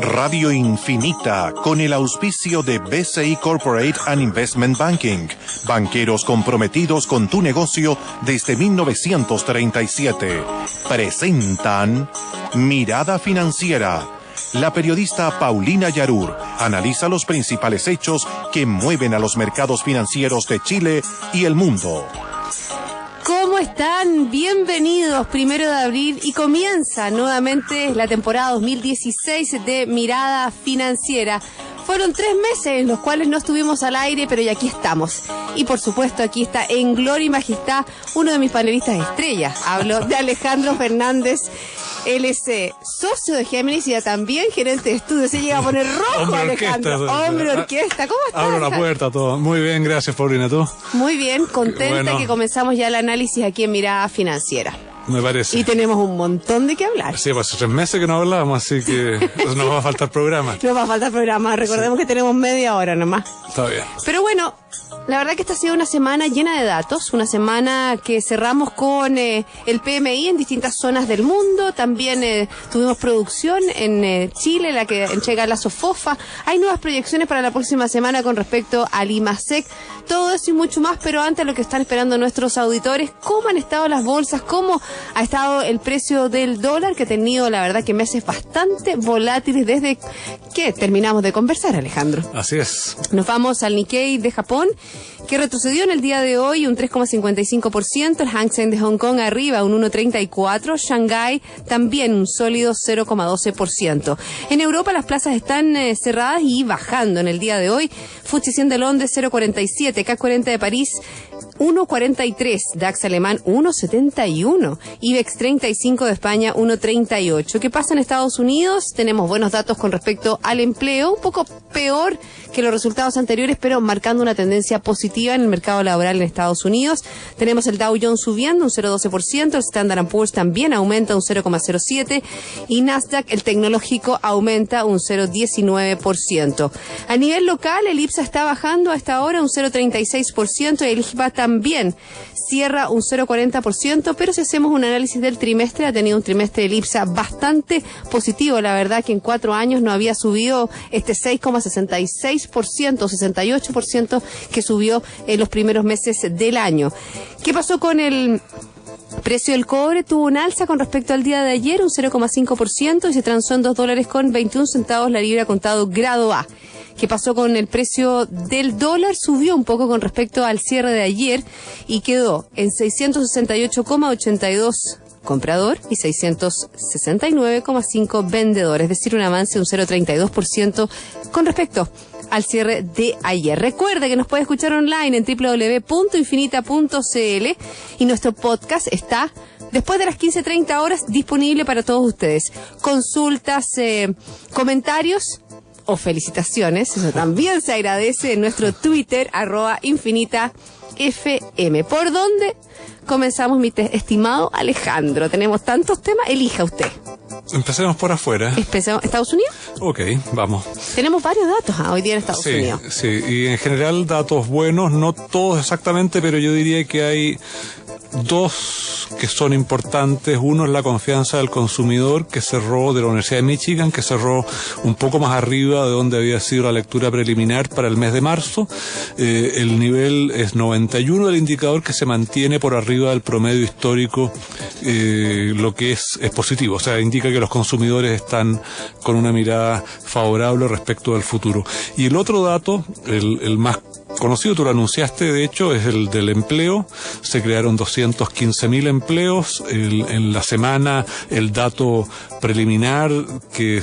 Radio Infinita, con el auspicio de BCI Corporate and Investment Banking, banqueros comprometidos con tu negocio desde 1937, presentan Mirada Financiera. La periodista Paulina Yarur analiza los principales hechos que mueven a los mercados financieros de Chile y el mundo. ¿Cómo están? Bienvenidos, 1 de abril, y comienza nuevamente la temporada 2016 de Mirada Financiera. Fueron 3 meses en los cuales no estuvimos al aire, pero ya aquí estamos. Y por supuesto aquí está en gloria y majestad uno de mis panelistas estrellas. Hablo de Alejandro Fernández. Él es socio de Géminis y también gerente de estudios. Se llega a poner rojo, Hombre Alejandro. Orquesta, Hombre Orquesta. ¿Cómo estás? Abro la puerta, todo. Muy bien, gracias, Paulina. ¿Tú? Muy bien, contenta Bueno. que comenzamos ya el análisis aquí en Mirada Financiera. Me parece. Y tenemos un montón de qué hablar. Sí, pues hace 3 meses que no hablábamos, así que nos va a faltar programa. No va a faltar programa. Recordemos que tenemos media hora nomás. Está bien. Pero bueno, la verdad que esta ha sido una semana llena de datos, una semana que cerramos con el PMI en distintas zonas del mundo, también tuvimos producción en Chile, la que entrega la SOFOFA, hay nuevas proyecciones para la próxima semana con respecto al IMASEC, todo eso y mucho más, pero antes lo que están esperando nuestros auditores, cómo han estado las bolsas, cómo ha estado el precio del dólar, que ha tenido la verdad que meses bastante volátiles desde que terminamos de conversar, Alejandro. Así es. Nos vamos al Nikkei de Japón, que retrocedió en el día de hoy un 3,55%, el Hang Seng de Hong Kong arriba un 1,34%, Shanghái también un sólido 0,12%. En Europa las plazas están cerradas y bajando en el día de hoy, FTSE 100 de Londres 0,47%, CAC 40 de París 1,43, DAX alemán 1,71, IBEX 35 de España 1,38. ¿Qué pasa en Estados Unidos? Tenemos buenos datos con respecto al empleo, un poco peor que los resultados anteriores, pero marcando una tendencia positiva en el mercado laboral en Estados Unidos. Tenemos el Dow Jones subiendo un 0,12%, el Standard & Poor's también aumenta un 0,07% y Nasdaq, el tecnológico, aumenta un 0,19%. A nivel local, el IPSA está bajando a esta hora un 0,36% y el IJPA también cierra un 0,40%, pero si hacemos un análisis del trimestre, ha tenido un trimestre del IPSA bastante positivo. La verdad que en 4 años no había subido este 6,66%, 68% que subió en los primeros meses del año. ¿Qué pasó con el precio del cobre? Tuvo un alza con respecto al día de ayer, un 0,5%, y se transó en $2.21 la libra contado grado A. ¿Qué pasó con el precio del dólar? Subió un poco con respecto al cierre de ayer y quedó en 668,82 comprador y 669,5 vendedor, es decir, un avance de un 0,32% con respecto al cierre de ayer. Recuerde que nos puede escuchar online en www.infinita.cl y nuestro podcast está después de las 15:30 horas disponible para todos ustedes. Consultas, comentarios o felicitaciones, eso también se agradece en nuestro Twitter, @infinitafm. ¿Por dónde comenzamos, mi estimado Alejandro? Tenemos tantos temas, elija usted. Empecemos por afuera. ¿Estados Unidos? Ok, vamos. Tenemos varios datos hoy día en Estados Unidos. Sí, y en general datos buenos, no todos exactamente, pero yo diría que hay 2 que son importantes. Uno es la confianza del consumidor, que cerró, de la Universidad de Michigan, que cerró un poco más arriba de donde había sido la lectura preliminar para el mes de marzo. El nivel es 91 del indicador, que se mantiene por arriba del promedio histórico, lo que es positivo. O sea, indica que los consumidores están con una mirada favorable respecto al futuro. Y el otro dato, el más conocido, tú lo anunciaste, de hecho, es el del empleo. Se crearon 215.000 empleos. En la semana, el dato preliminar que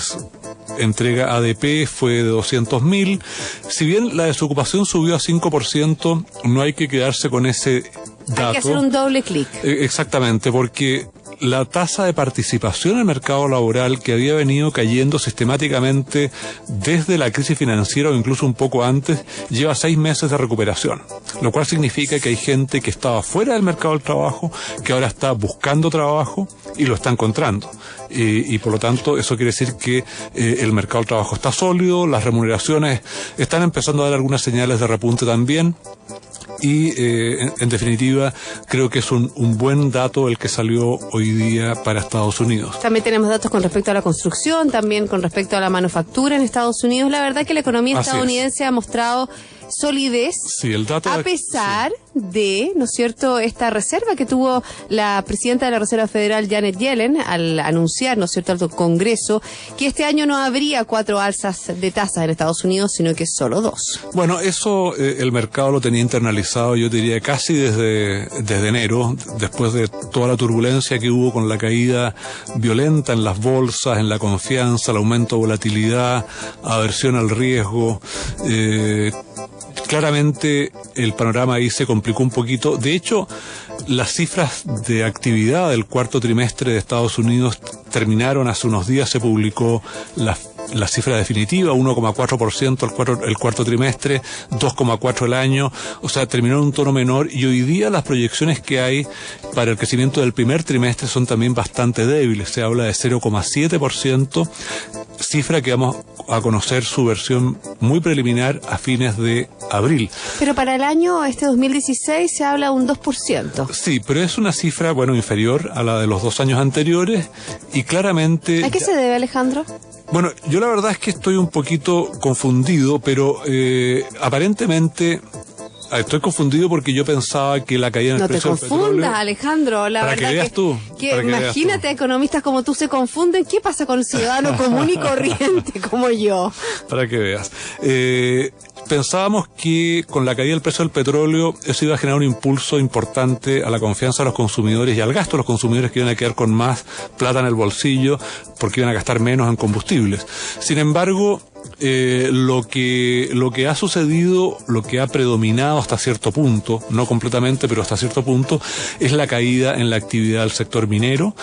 entrega ADP fue de 200.000. Si bien la desocupación subió a 5%, no hay que quedarse con ese dato. Hay que hacer un doble clic. Exactamente, porque la tasa de participación en el mercado laboral, que había venido cayendo sistemáticamente desde la crisis financiera o incluso un poco antes, lleva 6 meses de recuperación, lo cual significa que hay gente que estaba fuera del mercado del trabajo, que ahora está buscando trabajo y lo está encontrando. Y por lo tanto eso quiere decir que el mercado del trabajo está sólido, las remuneraciones están empezando a dar algunas señales de repunte también. y en definitiva creo que es un buen dato el que salió hoy día para Estados Unidos. También tenemos datos con respecto a la construcción, también con respecto a la manufactura en Estados Unidos. La verdad que la economía estadounidense ha mostrado solidez, sí, el dato a pesar de, ¿no es cierto?, esta reserva que tuvo la presidenta de la Reserva Federal, Janet Yellen, al anunciar, ¿no es cierto?, al Congreso, que este año no habría 4 alzas de tasas en Estados Unidos, sino que solo 2. Bueno, eso el mercado lo tenía internalizado, yo diría, casi desde enero, después de toda la turbulencia que hubo con la caída violenta en las bolsas, en la confianza, el aumento de volatilidad, aversión al riesgo. Claramente el panorama ahí se complicó un poquito. De hecho, las cifras de actividad del cuarto trimestre de Estados Unidos terminaron hace unos días, se publicó la cifra definitiva, 1,4% el cuarto trimestre, 2,4% el año, o sea, terminó en un tono menor, y hoy día las proyecciones que hay para el crecimiento del primer trimestre son también bastante débiles, se habla de 0,7%, cifra que vamos a conocer su versión muy preliminar a fines de abril. Pero para el año 2016 se habla de un 2%. Sí, pero es una cifra, bueno, inferior a la de los 2 años anteriores, y claramente... ¿A qué se debe, Alejandro? Bueno, yo la verdad es que estoy un poquito confundido, pero aparentemente... Estoy confundido porque yo pensaba que la caída en el precio del petróleo... No te confundas, Alejandro. La para verdad que veas tú. Imagínate, economistas como tú se confunden. ¿Qué pasa con el ciudadano común y corriente como yo? Para que veas. Pensábamos que con la caída del precio del petróleo eso iba a generar un impulso importante a la confianza de los consumidores y al gasto de los consumidores, que iban a quedar con más plata en el bolsillo porque iban a gastar menos en combustibles. Sin embargo... lo que ha sucedido, lo que ha predominado hasta cierto punto, no completamente, pero hasta cierto punto, es la caída en la actividad del sector minero,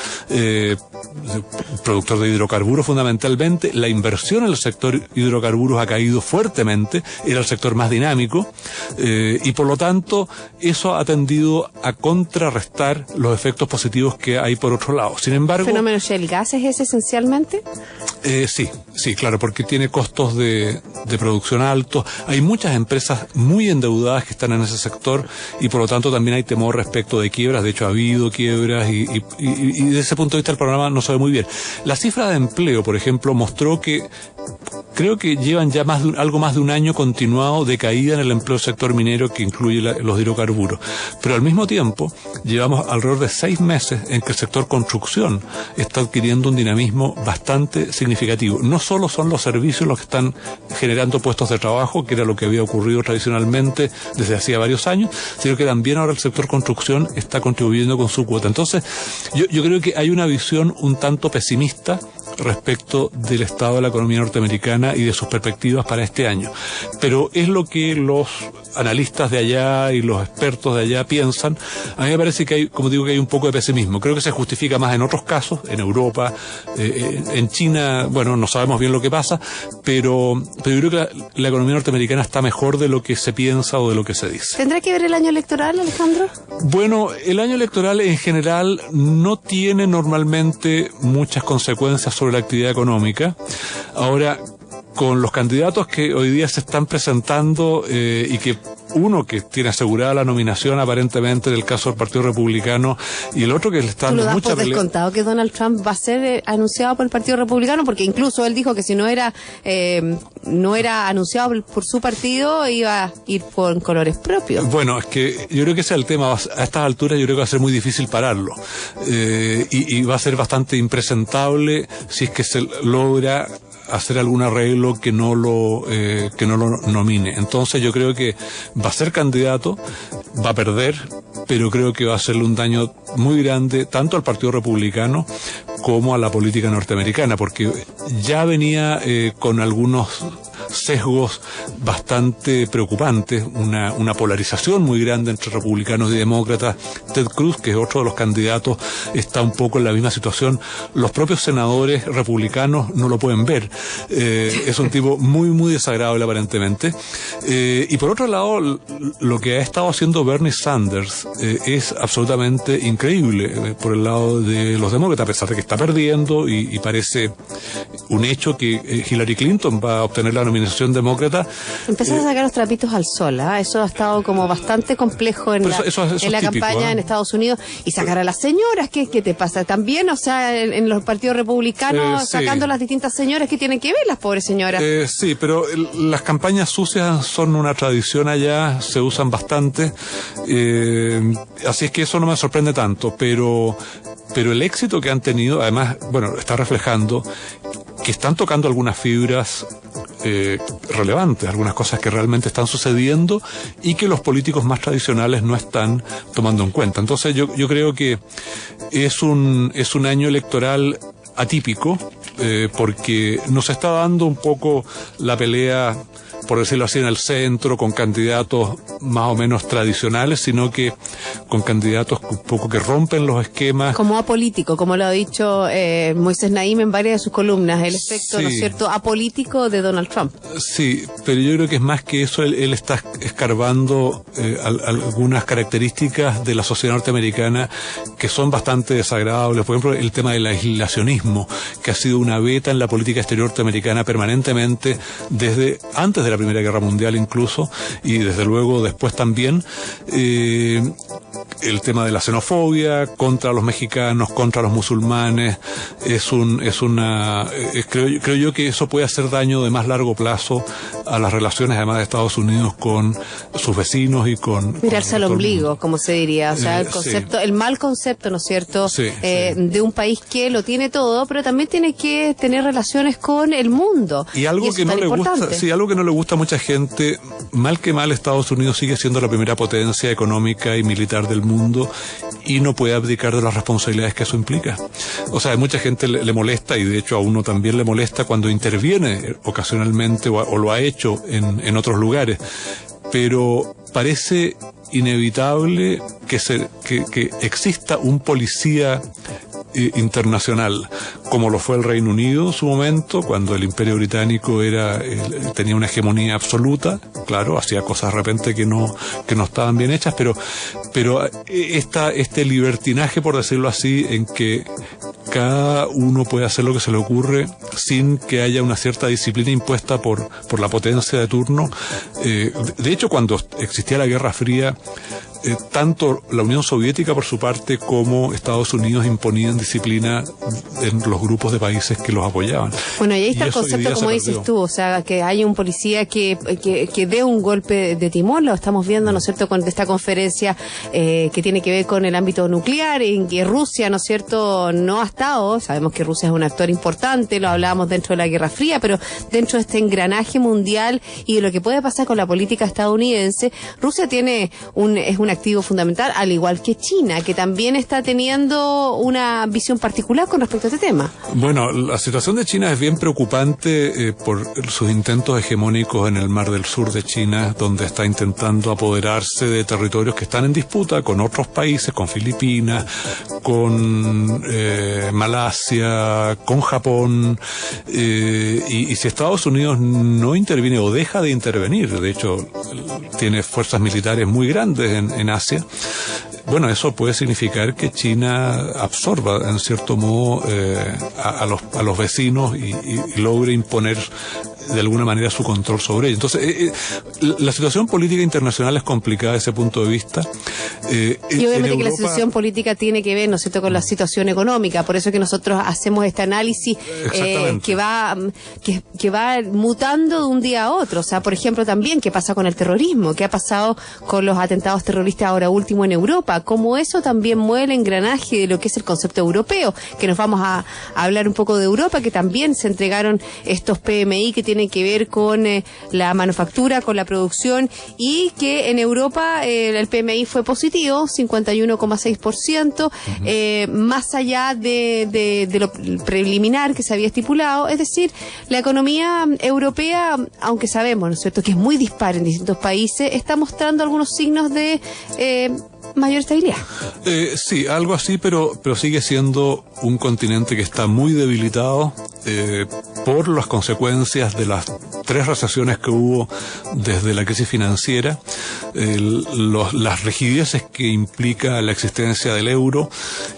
productor de hidrocarburos fundamentalmente. La inversión en el sector hidrocarburos ha caído fuertemente, era el sector más dinámico, y por lo tanto eso ha tendido a contrarrestar los efectos positivos que hay por otro lado. Sin embargo... ¿El fenómeno shale gas es esencialmente? Sí, claro, porque tiene costos de producción altos. Hay muchas empresas muy endeudadas que están en ese sector y por lo tanto también hay temor respecto de quiebras. De hecho, ha habido quiebras y desde ese punto de vista el panorama no se ve muy bien. La cifra de empleo, por ejemplo, mostró que creo que llevan ya algo más de un año continuado de caída en el empleo del sector minero, que incluye los hidrocarburos. Pero al mismo tiempo, llevamos alrededor de 6 meses en que el sector construcción está adquiriendo un dinamismo bastante significativo. No solo son los servicios los que están generando puestos de trabajo, que era lo que había ocurrido tradicionalmente desde hacía varios años, sino que también ahora el sector construcción está contribuyendo con su cuota. Entonces, yo creo que hay una visión un tanto pesimista respecto del estado de la economía norteamericana y de sus perspectivas para este año. Pero es lo que los analistas de allá y los expertos de allá piensan. A mí me parece que hay, como digo, que hay un poco de pesimismo. Creo que se justifica más en otros casos, en Europa, en China, bueno, no sabemos bien lo que pasa, pero yo creo que la economía norteamericana está mejor de lo que se piensa o de lo que se dice. ¿Tendrá que ver el año electoral, Alejandro? Bueno, el año electoral en general no tiene normalmente muchas consecuencias sobre la actividad económica. Ahora, con los candidatos que hoy día se están presentando y que uno que tiene asegurada la nominación aparentemente en el caso del Partido Republicano y el otro que le está dando mucha pelea. ¿Tú lo das por descontado que Donald Trump va a ser anunciado por el Partido Republicano? Porque incluso él dijo que si no era anunciado por su partido iba a ir con colores propios. Bueno, es que yo creo que ese es el tema. A estas alturas yo creo que va a ser muy difícil pararlo y va a ser bastante impresentable si es que se logra hacer algún arreglo que no lo nomine. Entonces yo creo que va a ser candidato, va a perder, pero creo que va a hacerle un daño muy grande tanto al Partido Republicano como a la política norteamericana, porque ya venía con algunos sesgos bastante preocupantes, una polarización muy grande entre republicanos y demócratas. Ted Cruz, que es otro de los candidatos, está un poco en la misma situación. Los propios senadores republicanos no lo pueden ver. Es un tipo muy, muy desagradable aparentemente. Y por otro lado, lo que ha estado haciendo Bernie Sanders es absolutamente increíble por el lado de los demócratas, a pesar de que está perdiendo y parece un hecho que Hillary Clinton va a obtener la nominación organización demócrata. Empezar a sacar los trapitos al sol, ¿eh? Eso ha estado como bastante complejo en la típico, campaña en Estados Unidos. Y sacar a las señoras, ¿qué te pasa? También, o sea, en los partidos republicanos, sacando las distintas señoras, ¿qué tienen que ver las pobres señoras? Sí, pero las campañas sucias son una tradición allá, se usan bastante, así es que eso no me sorprende tanto, pero el éxito que han tenido, además, bueno, está reflejando que están tocando algunas fibras relevantes, algunas cosas que realmente están sucediendo y que los políticos más tradicionales no están tomando en cuenta. Entonces yo creo que es un año electoral atípico, porque nos está dando un poco la pelea, por decirlo así, en el centro, con candidatos más o menos tradicionales, sino que con candidatos un poco que rompen los esquemas. Como apolítico, como lo ha dicho Moisés Naim en varias de sus columnas, el efecto, ¿no es cierto?, apolítico de Donald Trump. Sí, pero yo creo que es más que eso, él está escarbando algunas características de la sociedad norteamericana que son bastante desagradables. Por ejemplo, el tema del aislacionismo, que ha sido una beta en la política exterior norteamericana permanentemente desde antes de la Primera Guerra Mundial incluso, y desde luego después también, el tema de la xenofobia contra los mexicanos, contra los musulmanes, creo yo que eso puede hacer daño de más largo plazo a las relaciones además de Estados Unidos con sus vecinos y con... Mirarse al ombligo, como se diría, o sea, el concepto, el mal concepto, ¿no es cierto?, de un país que lo tiene todo, pero también tiene que tener relaciones con el mundo. Y algo que no le gusta, algo que no le gusta a mucha gente, mal que mal Estados Unidos sigue siendo la primera potencia económica y militar del mundo y no puede abdicar de las responsabilidades que eso implica. O sea, a mucha gente le molesta, y de hecho a uno también le molesta cuando interviene ocasionalmente o lo ha hecho en otros lugares, pero parece inevitable que exista un policía internacional, como lo fue el Reino Unido en su momento, cuando el Imperio Británico tenía una hegemonía absoluta. Claro, hacía cosas de repente que no estaban bien hechas, pero este libertinaje, por decirlo así, en que cada uno puede hacer lo que se le ocurre sin que haya una cierta disciplina impuesta por la potencia de turno. De hecho, cuando existía la Guerra Fría, tanto la Unión Soviética por su parte como Estados Unidos imponían disciplina en los grupos de países que los apoyaban. Bueno, y ahí está el concepto, como dices tú, o sea, que hay un policía que dé un golpe de timón. Lo estamos viendo, ¿no es cierto?, con esta conferencia que tiene que ver con el ámbito nuclear, en que Rusia, ¿no es cierto?, no ha estado. Sabemos que Rusia es un actor importante, lo hablábamos dentro de la Guerra Fría, pero dentro de este engranaje mundial y de lo que puede pasar con la política estadounidense, Rusia es un activo fundamental, al igual que China, que también está teniendo una visión particular con respecto a este tema. Bueno, la situación de China es bien preocupante por sus intentos hegemónicos en el Mar del Sur de China, donde está intentando apoderarse de territorios que están en disputa con otros países, con Filipinas, con Malasia, con Japón, y si Estados Unidos no interviene o deja de intervenir, de hecho tiene fuerzas militares muy grandes en Asia, bueno, eso puede significar que China absorba en cierto modo a los vecinos y logre imponer de alguna manera su control sobre ellos. Entonces, la situación política internacional es complicada desde ese punto de vista. Y obviamente que la situación política tiene que ver, ¿no es cierto?, con la situación económica. Por eso es que nosotros hacemos este análisis que va mutando de un día a otro. O sea, por ejemplo, también qué pasa con el terrorismo, qué ha pasado con los atentados terroristas ahora último en Europa, cómo eso también mueve el engranaje de lo que es el concepto europeo, que nos vamos a hablar un poco de Europa, que también se entregaron estos PMI que tienen que ver con la manufactura, con la producción, y que en Europa el PMI fue positivo, 51,6%, más allá de lo preliminar que se había estipulado. Es decir, la economía europea, aunque sabemos, ¿no es cierto?, que es muy dispar en distintos países, está mostrando algunos signos de mayor estabilidad. Sí, algo así, pero sigue siendo un continente que está muy debilitado por las consecuencias de las 3 recesiones que hubo desde la crisis financiera, las rigideces que implica la existencia del euro,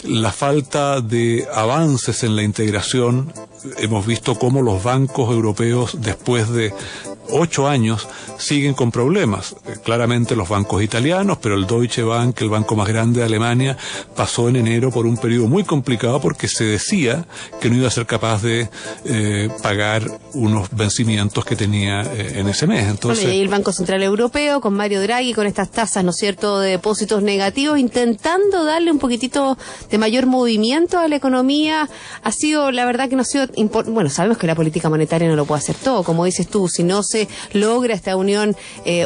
la falta de avances en la integración. Hemos visto cómo los bancos europeos, después de 8 años siguen con problemas. Claramente los bancos italianos, pero el Deutsche Bank, el banco más grande de Alemania, pasó en enero por un periodo muy complicado porque se decía que no iba a ser capaz de pagar unos vencimientos que tenía en ese mes. Entonces, bueno, y el Banco Central Europeo con Mario Draghi, con estas tasas, ¿no es cierto?, de depósitos negativos, intentando darle un poquitito de mayor movimiento a la economía. Ha sido, la verdad que no ha sido, bueno, sabemos que la política monetaria no lo puede hacer todo, como dices tú, si no se logra esta unión,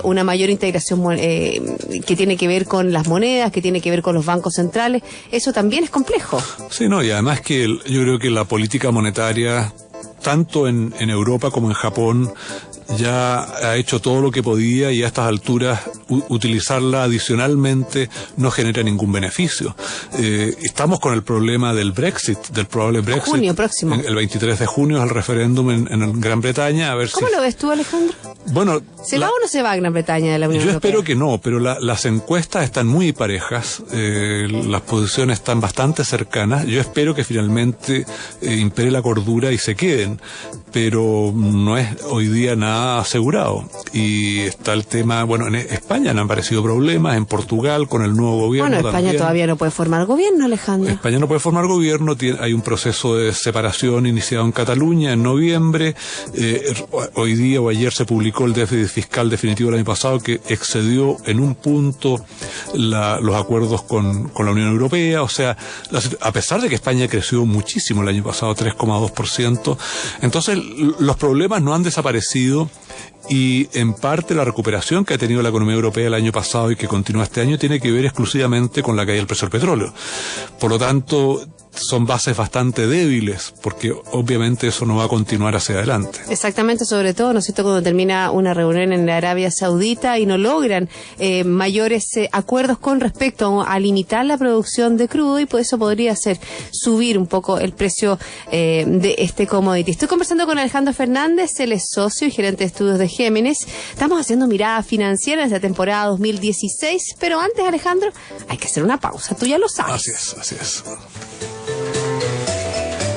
una mayor integración que tiene que ver con las monedas, que tiene que ver con los bancos centrales, eso también es complejo. Sí, no, y además que yo creo que la política monetaria, tanto en Europa como en Japón, ya ha hecho todo lo que podía y a estas alturas utilizarla adicionalmente no genera ningún beneficio. Estamos con el problema del Brexit, del probable Brexit. Junio próximo. El 23 de junio es el referéndum en Gran Bretaña. A ver ¿Cómo lo ves tú, Alejandro? Bueno, ¿Se va o no se va a Gran Bretaña de la Unión Europea? Yo espero que no, pero las encuestas están muy parejas, las posiciones están bastante cercanas. Yo espero que finalmente impere la cordura y se queden, pero no es hoy día nada asegurado. Y está el tema, bueno, en España han aparecido problemas, en Portugal con el nuevo gobierno. Bueno, España también. Todavía no puede formar gobierno, Alejandro. España no puede formar gobierno, hay un proceso de separación iniciado en Cataluña en noviembre. Hoy día o ayer se publicó el déficit fiscal definitivo del año pasado, que excedió en un punto los acuerdos con la Unión Europea. O sea, a pesar de que España creció muchísimo el año pasado, 3,2%, entonces los problemas no han desaparecido. Y en parte la recuperación que ha tenido la economía europea el año pasado y que continúa este año tiene que ver exclusivamente con la caída del precio del petróleo. Por lo tanto, son bases bastante débiles, porque obviamente eso no va a continuar hacia adelante. Exactamente, sobre todo, ¿no es cierto?, cuando termina una reunión en la Arabia Saudita y no logran mayores acuerdos con respecto a limitar la producción de crudo, y por eso podría hacer subir un poco el precio de este commodity. Estoy conversando con Alejandro Fernández, él es socio y gerente de estudios de Géminis. Estamos haciendo mirada financiera en esta temporada 2016, pero antes, Alejandro, hay que hacer una pausa, tú ya lo sabes. Así es, así es.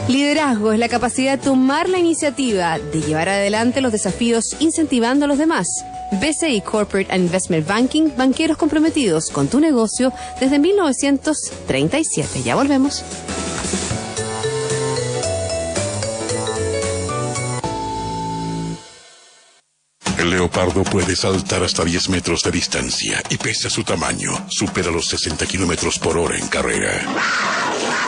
Liderazgo es la capacidad de tomar la iniciativa, de llevar adelante los desafíos incentivando a los demás. BCI Corporate and Investment Banking, banqueros comprometidos con tu negocio desde 1937. Ya volvemos. El leopardo puede saltar hasta 10 metros de distancia y pese a su tamaño, supera los 60 kilómetros por hora en carrera.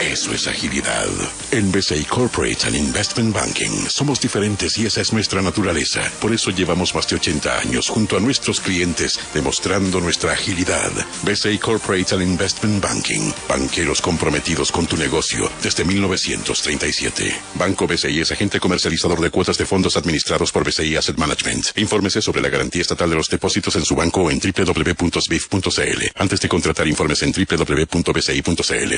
Eso es agilidad. En BCI Corporate and Investment Banking somos diferentes y esa es nuestra naturaleza. Por eso llevamos más de 80 años junto a nuestros clientes demostrando nuestra agilidad. BCI Corporate and Investment Banking. Banqueros comprometidos con tu negocio desde 1937. Banco BCI es agente comercializador de cuotas de fondos administrados por BCI Asset Management. Infórmese sobre la garantía estatal de los depósitos en su banco o en www.sbif.cl. Antes de contratar, informes en www.bci.cl.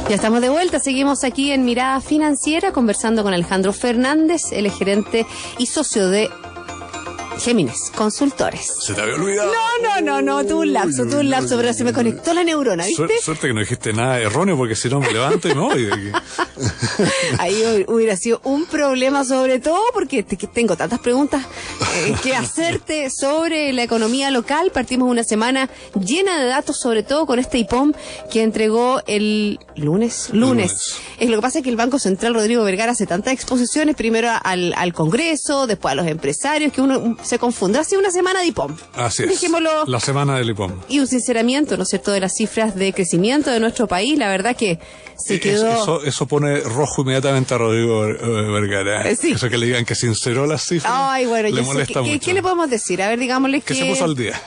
Ya estamos de vuelta, seguimos aquí en Mirada Financiera conversando con Alejandro Fernández, él es gerente y socio de Géminis Consultores. Se te había olvidado. No, tuve un lapso, pero se me conectó la neurona, ¿viste? Suerte que no dijiste nada erróneo, porque si no me levanto y me voy de aquí. Ahí hubiera sido un problema, sobre todo porque tengo tantas preguntas que hacerte sobre la economía local. Partimos una semana llena de datos, sobre todo con este IPOM que entregó el lunes. Lo que pasa es que el Banco Central Rodrigo Vergara hace tantas exposiciones, primero al Congreso, después a los empresarios, que uno se confunde. Ha sido una semana de IPOM. Así es. Dejémoslo. La semana del IPOM. Y un sinceramiento, ¿no es cierto?, de las cifras de crecimiento de nuestro país. La verdad que se quedó... Eso pone rojo inmediatamente a Rodrigo Vergara. Sí. Eso que le digan que sinceró las cifras. Ay, bueno, le molesta mucho. ¿Qué le podemos decir? A ver, digámosle que... se puso al día.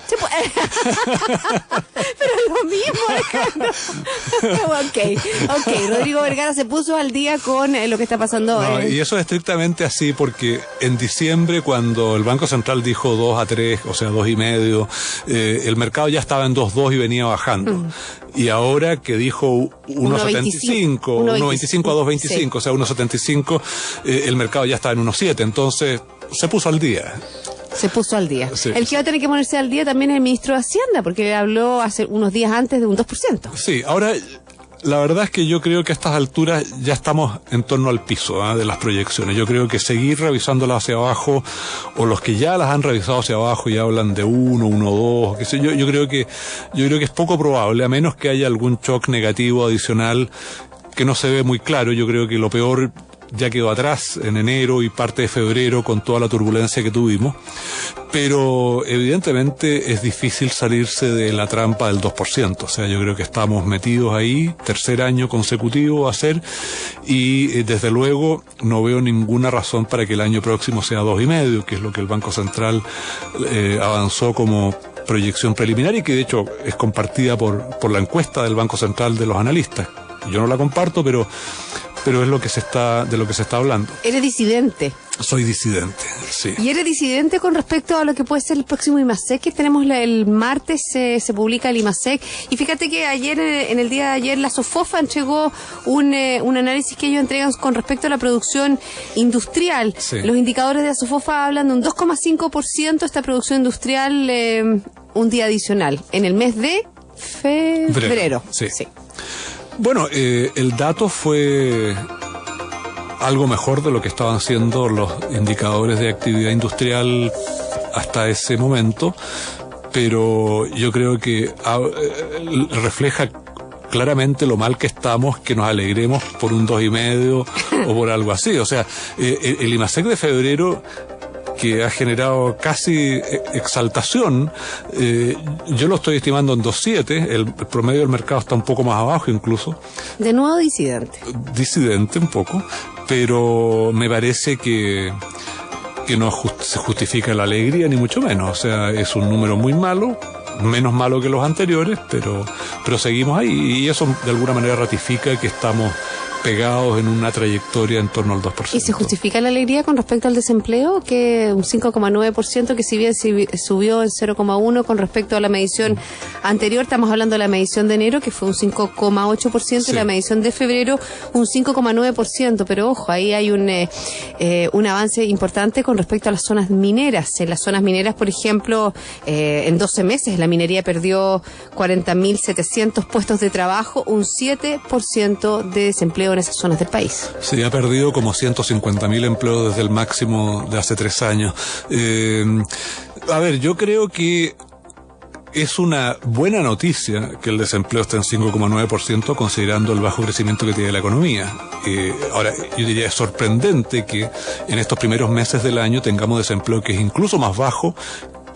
Pero lo mismo, Alejandro. Ok, Rodrigo Vergara se puso al día con lo que está pasando. Y eso es estrictamente así porque en diciembre, cuando el Banco Central dijo 2 a 3, o sea 2,5, el mercado ya estaba en 2,2 y venía bajando. Y ahora que dijo 1,75, 1,25 a 2,25, o sea 1,75, el mercado ya estaba en 1,7, entonces se puso al día. Se puso al día. Sí, el que va a tener que ponerse al día también es el ministro de Hacienda, porque le habló hace unos días antes de un 2%. Sí, ahora La verdad es que yo creo que a estas alturas ya estamos en torno al piso de las proyecciones. Yo creo que seguir revisándolas hacia abajo, o los que ya las han revisado hacia abajo y hablan de 1, 2, qué sé yo, yo creo que es poco probable, a menos que haya algún shock negativo adicional que no se ve muy claro. Yo creo que lo peor ya quedó atrás en enero y parte de febrero con toda la turbulencia que tuvimos, pero evidentemente es difícil salirse de la trampa del 2%, o sea, yo creo que estamos metidos ahí, tercer año consecutivo va a ser, y desde luego no veo ninguna razón para que el año próximo sea 2,5%, que es lo que el Banco Central avanzó como proyección preliminar y que de hecho es compartida por la encuesta del Banco Central de los analistas. Yo no la comparto, pero es de lo que se está hablando. Eres disidente. Soy disidente, sí. Y eres disidente con respecto a lo que puede ser el próximo IMASEC, que tenemos el martes, se publica el IMASEC. Y fíjate que ayer, en el día de ayer, la SOFOFA entregó un análisis que ellos entregan con respecto a la producción industrial. Sí. Los indicadores de la SOFOFA hablan de un 2,5% esta producción industrial un día adicional, en el mes de febrero. Sí. Bueno, el dato fue algo mejor de lo que estaban siendo los indicadores de actividad industrial hasta ese momento, pero yo creo que refleja claramente lo mal que estamos, que nos alegremos por un 2,5 o por algo así. O sea, el IMASEC de febrero, que ha generado casi exaltación, yo lo estoy estimando en 2,7, el promedio del mercado está un poco más abajo incluso. De nuevo disidente. Disidente un poco, pero me parece que no se justifica la alegría, ni mucho menos. O sea, es un número muy malo, menos malo que los anteriores, pero seguimos ahí, y eso de alguna manera ratifica que estamos pegados en una trayectoria en torno al 2%. ¿Y se justifica la alegría con respecto al desempleo, que un 5,9%, que si bien subió en 0,1% con respecto a la medición anterior? Estamos hablando de la medición de enero, que fue un 5,8%, Sí. y la medición de febrero un 5,9%, pero ojo, ahí hay un avance importante con respecto a las zonas mineras. En las zonas mineras, por ejemplo, en 12 meses la minería perdió 40.700 puestos de trabajo, un 7% de desempleo en esas zonas del país. Sí, ha perdido como 150.000 empleos desde el máximo de hace 3 años. A ver, yo creo que es una buena noticia que el desempleo esté en 5,9%, considerando el bajo crecimiento que tiene la economía. Ahora, yo diría, es sorprendente que en estos primeros meses del año tengamos desempleo que es incluso más bajo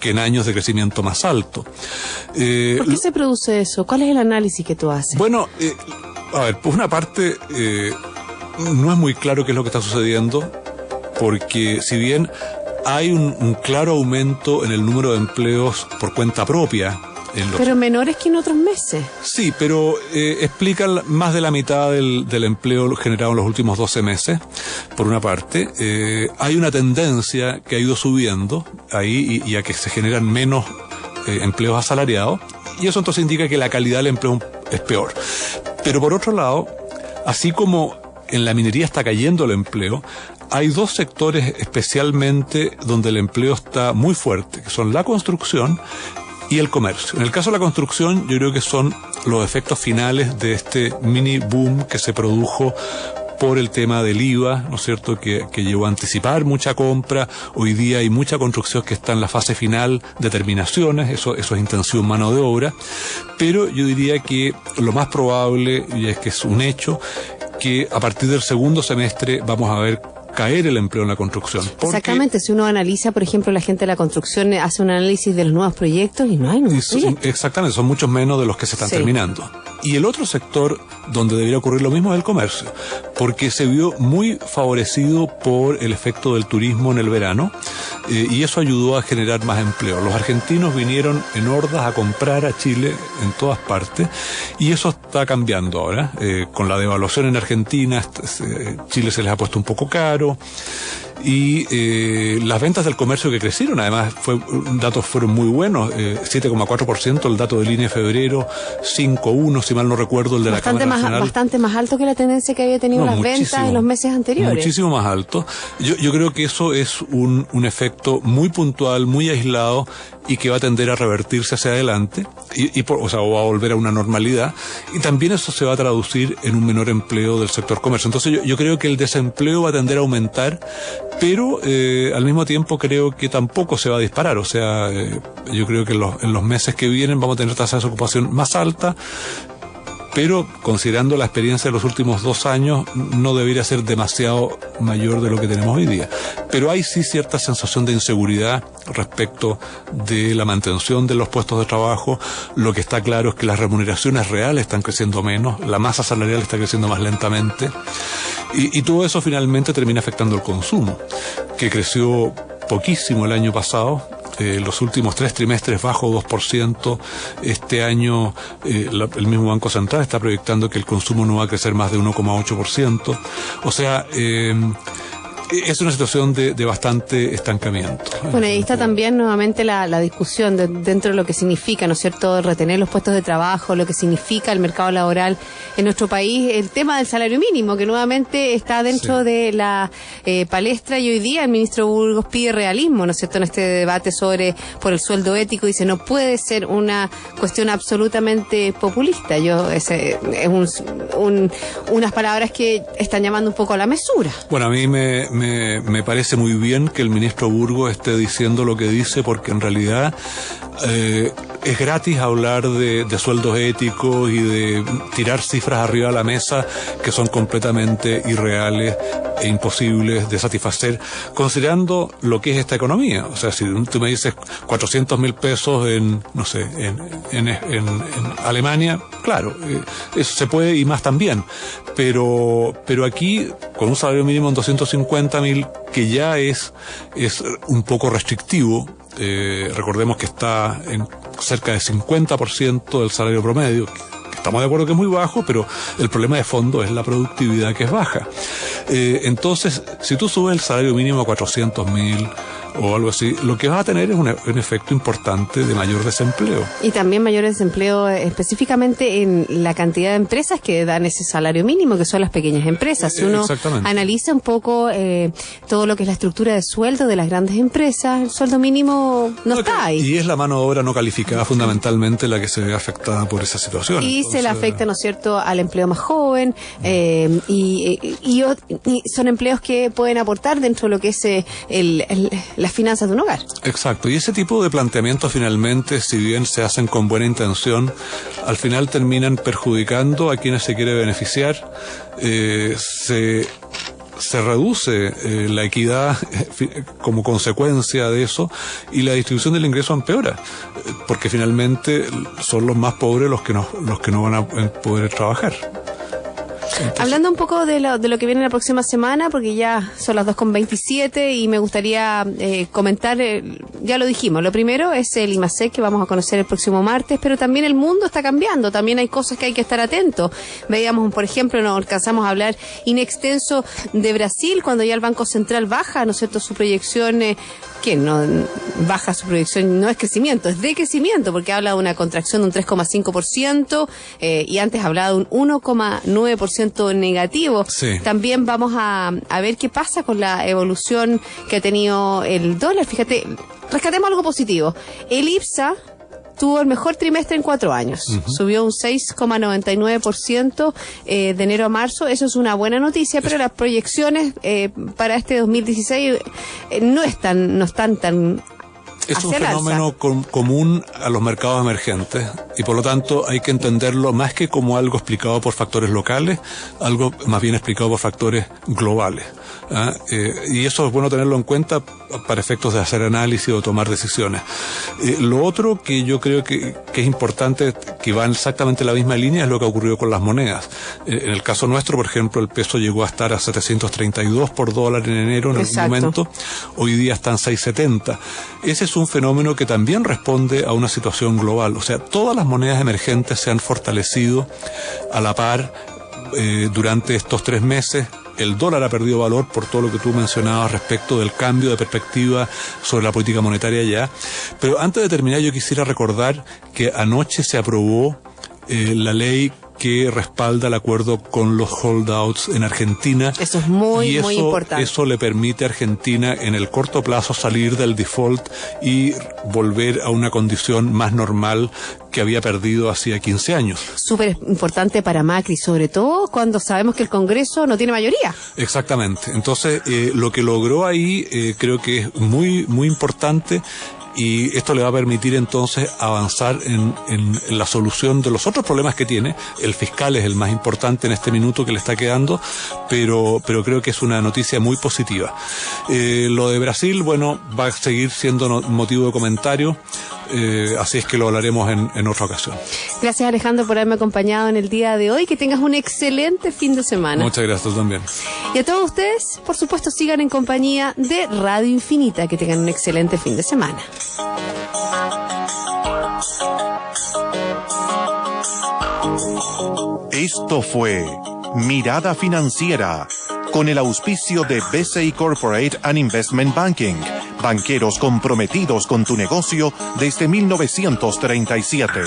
que en años de crecimiento más alto. ¿Por qué se produce eso? ¿Cuál es el análisis que tú haces? Bueno, a ver, por una parte, no es muy claro qué es lo que está sucediendo, porque si bien hay un claro aumento en el número de empleos por cuenta propia, pero menores que en otros meses. Sí, pero explican más de la mitad del empleo generado en los últimos 12 meses, por una parte. Hay una tendencia que ha ido subiendo ahí y a que se generan menos empleos asalariados, y eso entonces indica que la calidad del empleo es peor. Pero por otro lado, así como en la minería está cayendo el empleo, hay 2 sectores especialmente donde el empleo está muy fuerte, que son la construcción y el comercio. En el caso de la construcción, yo creo que son los efectos finales de este mini boom que se produjo por el tema del IVA, ¿no es cierto?, que llevó a anticipar mucha compra. Hoy día hay mucha construcción que está en la fase final de terminaciones, eso es intensivo en mano de obra, pero yo diría que lo más probable, y es que es un hecho, que a partir del segundo semestre vamos a ver caer el empleo en la construcción. Exactamente, si uno analiza, por ejemplo, la gente de la construcción hace un análisis de los nuevos proyectos y no hay nuevos proyectos. Exactamente, son muchos menos de los que se están terminando. Y el otro sector donde debería ocurrir lo mismo es el comercio, porque se vio muy favorecido por el efecto del turismo en el verano, y eso ayudó a generar más empleo. Los argentinos vinieron en hordas a comprar a Chile en todas partes, y eso está cambiando ahora. Con la devaluación en Argentina, Chile se les ha puesto un poco caro, y las ventas del comercio que crecieron, además datos fueron muy buenos, 7,4% el dato del INE de febrero, 5,1% si mal no recuerdo el de la Cámara Nacional. Bastante más alto que la tendencia que había tenido las ventas en los meses anteriores. Muchísimo más alto. Yo creo que eso es un efecto muy puntual, muy aislado, y que va a tender a revertirse hacia adelante, o a volver a una normalidad, y también eso se va a traducir en un menor empleo del sector comercio. Entonces yo creo que el desempleo va a tender a aumentar, pero al mismo tiempo creo que tampoco se va a disparar. O sea, yo creo que en los meses que vienen vamos a tener tasas de desocupación más altas, pero considerando la experiencia de los últimos 2 años, no debería ser demasiado mayor de lo que tenemos hoy día. Pero hay sí cierta sensación de inseguridad respecto de la mantención de los puestos de trabajo. Lo que está claro es que las remuneraciones reales están creciendo menos, la masa salarial está creciendo más lentamente, y todo eso finalmente termina afectando el consumo, que creció poquísimo el año pasado. Los últimos 3 trimestres bajo 2%. Este año el mismo Banco Central está proyectando que el consumo no va a crecer más de 1,8%. O sea, es una situación de bastante estancamiento. Bueno, ahí está también nuevamente la discusión dentro de lo que significa, ¿no es cierto?, retener los puestos de trabajo, lo que significa el mercado laboral en nuestro país, el tema del salario mínimo, que nuevamente está dentro de la palestra, y hoy día el ministro Burgos pide realismo, ¿no es cierto?, en este debate por el sueldo ético. Dice, no puede ser una cuestión absolutamente populista. Unas palabras que están llamando un poco a la mesura. Bueno, a mí me parece muy bien que el ministro Burgos esté diciendo lo que dice, porque en realidad es gratis hablar de sueldos éticos y de tirar cifras arriba de la mesa que son completamente irreales e imposibles de satisfacer, considerando lo que es esta economía. O sea, si tú me dices 400.000 pesos en Alemania, claro, eso se puede, y más también. Pero aquí, con un salario mínimo en 250.000, que ya es un poco restrictivo, recordemos que está en cerca del 50% del salario promedio, que estamos de acuerdo que es muy bajo, pero el problema de fondo es la productividad, que es baja. Entonces, si tú subes el salario mínimo a 400.000 o algo así, lo que vas a tener es un efecto importante de mayor desempleo. Y también mayor desempleo específicamente en la cantidad de empresas que dan ese salario mínimo, que son las pequeñas empresas. Si uno analiza un poco todo lo que es la estructura de sueldo de las grandes empresas, el sueldo mínimo no está ahí. Y es la mano de obra no calificada fundamentalmente la que se ve afectada por esa situación. Y entonces, se le afecta, ¿no es cierto?, al empleo más joven, y son empleos que pueden aportar dentro de lo que es las finanzas de un hogar. Exacto, y ese tipo de planteamientos finalmente, si bien se hacen con buena intención, al final terminan perjudicando a quienes se quiere beneficiar. Se reduce la equidad como consecuencia de eso, y la distribución del ingreso empeora, porque finalmente son los más pobres los que no van a poder trabajar. Entonces, hablando un poco de lo que viene la próxima semana, porque ya son las 2:27 y me gustaría comentar, ya lo dijimos, lo primero es el IMASEC, que vamos a conocer el próximo martes, pero también el mundo está cambiando, también hay cosas que hay que estar atentos. Veíamos, por ejemplo, nos alcanzamos a hablar in extenso de Brasil, cuando ya el Banco Central baja, ¿no es cierto?, su proyección, que no baja su proyección, no es crecimiento, es decrecimiento, porque habla de una contracción de un 3,5%, y antes hablaba de un 1,9% negativo. Sí. También vamos a ver qué pasa con la evolución que ha tenido el dólar. Fíjate, rescatemos algo positivo. El IPSA tuvo el mejor trimestre en 4 años. Subió un 6,99% de enero a marzo. Eso es una buena noticia, pero las proyecciones para este 2016 no están tan... Es un fenómeno común a los mercados emergentes, y por lo tanto hay que entenderlo más que como algo explicado por factores locales, algo más bien explicado por factores globales. Y eso es bueno tenerlo en cuenta para efectos de hacer análisis o tomar decisiones. Lo otro que yo creo que es importante, que va exactamente en la misma línea, es lo que ha ocurrido con las monedas. En el caso nuestro, por ejemplo, el peso llegó a estar a 732 por dólar en enero, en algún momento. Hoy día están 670. Ese es un fenómeno que también responde a una situación global. O sea, todas las monedas emergentes se han fortalecido a la par durante estos 3 meses. El dólar ha perdido valor por todo lo que tú mencionabas respecto del cambio de perspectiva sobre la política monetaria ya. Pero antes de terminar, yo quisiera recordar que anoche se aprobó la ley que respalda el acuerdo con los holdouts en Argentina. Eso es muy importante. Eso le permite a Argentina en el corto plazo salir del default y volver a una condición más normal que había perdido hacía 15 años. Súper importante para Macri, sobre todo cuando sabemos que el Congreso no tiene mayoría. Exactamente. Entonces, lo que logró ahí creo que es muy importante. Y esto le va a permitir entonces avanzar en la solución de los otros problemas que tiene. El fiscal es el más importante en este minuto que le está quedando, pero creo que es una noticia muy positiva. Lo de Brasil, bueno, va a seguir siendo motivo de comentario, así es que lo hablaremos en otra ocasión. Gracias, Alejandro, por haberme acompañado en el día de hoy. Que tengas un excelente fin de semana. Muchas gracias también. Y a todos ustedes, por supuesto, sigan en compañía de Radio Infinita. Que tengan un excelente fin de semana. Esto fue Mirada Financiera, con el auspicio de BCI Corporate and Investment Banking, banqueros comprometidos con tu negocio desde 1937.